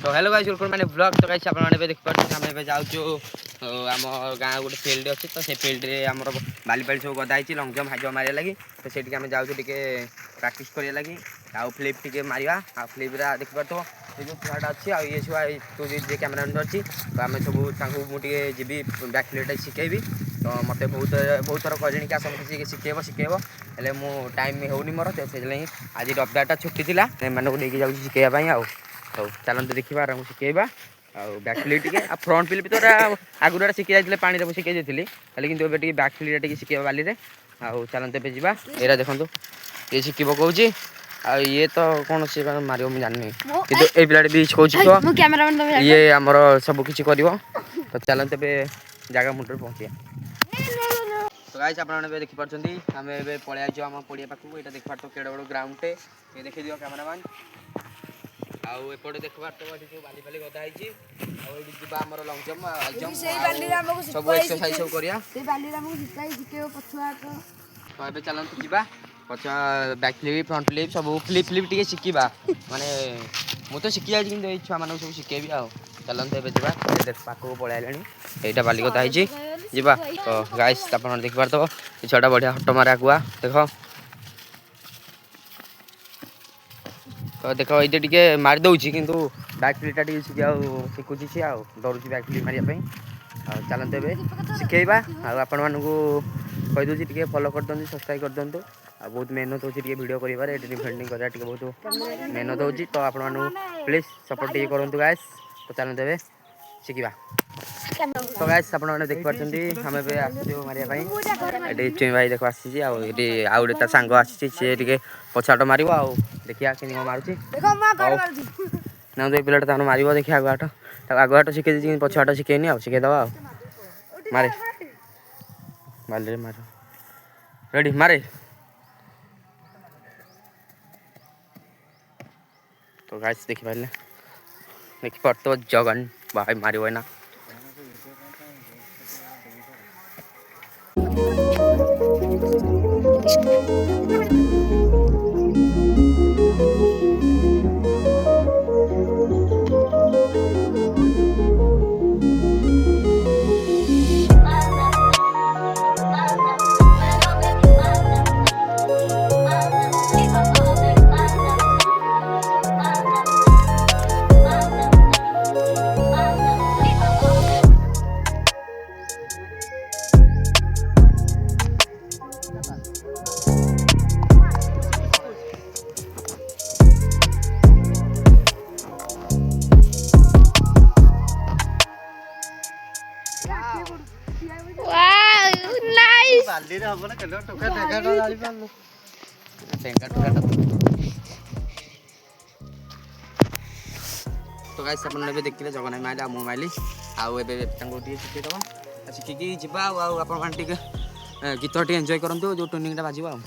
तो hello guys welcome माने blog. तो गाइस आपण माने देख पाछन हम एबे जाउछु हम गाँ गोटे फील्ड अछि तो से फील्ड रे हमर बाली बाली सब गदा आइछि लॉन्ग जंप हाई जंप मारे लागि तो सेठी हम जाउछु टिके प्रैक्टिस करिया लागि आ फ्लिप टिके मारिया आ फ्लिप रा देख पातो ए जो छुआटा अछि आ ये छुआ तो जे कैमरामैन अछि तो हम सब तांको मु टिके जिबी बैक फ्लिप सिखेबी तो मते बहुत थर कहलेनी कि सब किसी सिखेबो हेले मु टाइम होउनी मोर तो से लई आज रविवारटा छुट्टी थिला माने को लेके जाउछि सिखेया पई आ तो चलते देखा आराम शिखेबा बैक फ्लिप टिके आ फ्रंट फ्लिप तो आगुरा शिखी जाइए पानी में शिखी जाइए खाली कि बैक फ्लिप टिके शिखेबा बाली रे आ चलते पे जावा एरा देखो ये शिखब कौच आ ये तो कौन सी मार जानी कि ये पिला भी कौच ये आमर सब किसी कर तो चलते पे जगह मुंडे पहुँचे तो गाइस आप देखी पार्टी आम ए पलि आम पड़िया पाखक यहाँ देख पार्थ केड़ बड़ ग्राउंड टे ये देखी दियो कैमरामैन आउ एपटे देखबार तो एठी जो बाली बाली गदा आइछि आउ एठी जिबा हमर लॉन्ग जंप हाई जंप सेही बाली रे हमको सब एक्सरसाइज सब करिया सेही बाली रे हमको सिखाई सिखेओ पछुआ तो एबे चलंतु जिबा पछा बैक फ्लिप फ्रंट फ्लिप सब फ्लिप टिके सिखिबा माने मु तो सिखि जाइछि किंतु ए छुआ मानक सब सिखेबी आउ चलंतु एबे जिबा देख पाको पळे आलेनी एटा बाली गदा आइछि जिबा तो गाइस आपन देख पार तो ए छुआटा बढ़िया हट मारा गुआ देखो तो देखो ये टे मार दूसरी कि बैक फ्लिपटा शिखुची सी डरुची बैक फ्लिप मारे चलते ए शिखेबा आपण मानू कहीदे टे फॉलो कर दिखाँ सब्सक्राइब कर दिखाँ आ बहुत मेहनत हो वीडियो कर एडिटिंग फेडिंग करा बहुत मेहनत हो तो आपण मानू प्लीज सपोर्ट टे करूँ गाइस तो चलते ए शिखा तो गाइस आप देख पार्टी आम ए मारे चुई भाई देख आसी आउ ता सांग आसी सी पछाट मार देखिया कि मारुची ना तो पिलाटा तक मार देखिए आगुआट शिखे पछाट शिखेनी आ शिखेदवा मारे बाली मार रेडी मारे तो गाइस देखी पारे देखी पार्थ जगन भाई मार ना बाली रे हबो ना केलो टोका टेका तो जाली पानु टेका टोका तो गाइस अपन ने देखिले जगन्नाथ माइला मु माइली आउ एबे तांको टी सिखे दबा सिखि की जिबा आउ अपन मान टिके गीत टी एन्जॉय करंतु जो ट्यूनिंग टा बाजिबा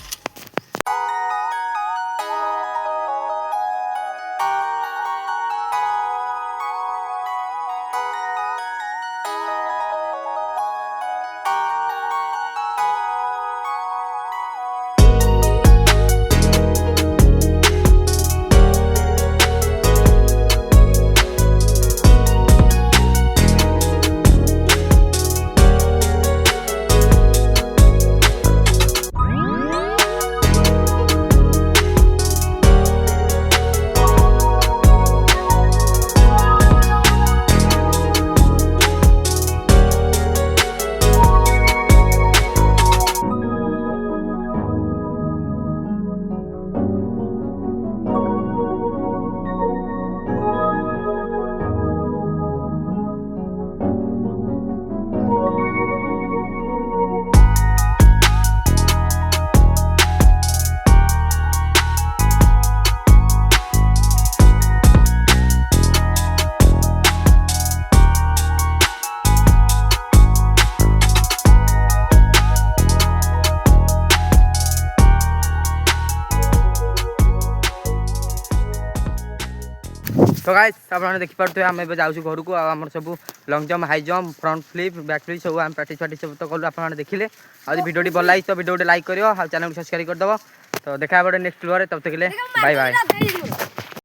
तो गाइस आप देखी पारे आम जाऊँ घर को आम सब long jump high jump front flip back flip सब आम प्रैक्टिस फाटिस सब तो कलु आप देखिले आज वीडियो भल लगी तो वीडियो लाइक करो चैनल सब्सक्राइब करदेव तो देखा नेक्स्ट वीडियो तब तक बाय बाय।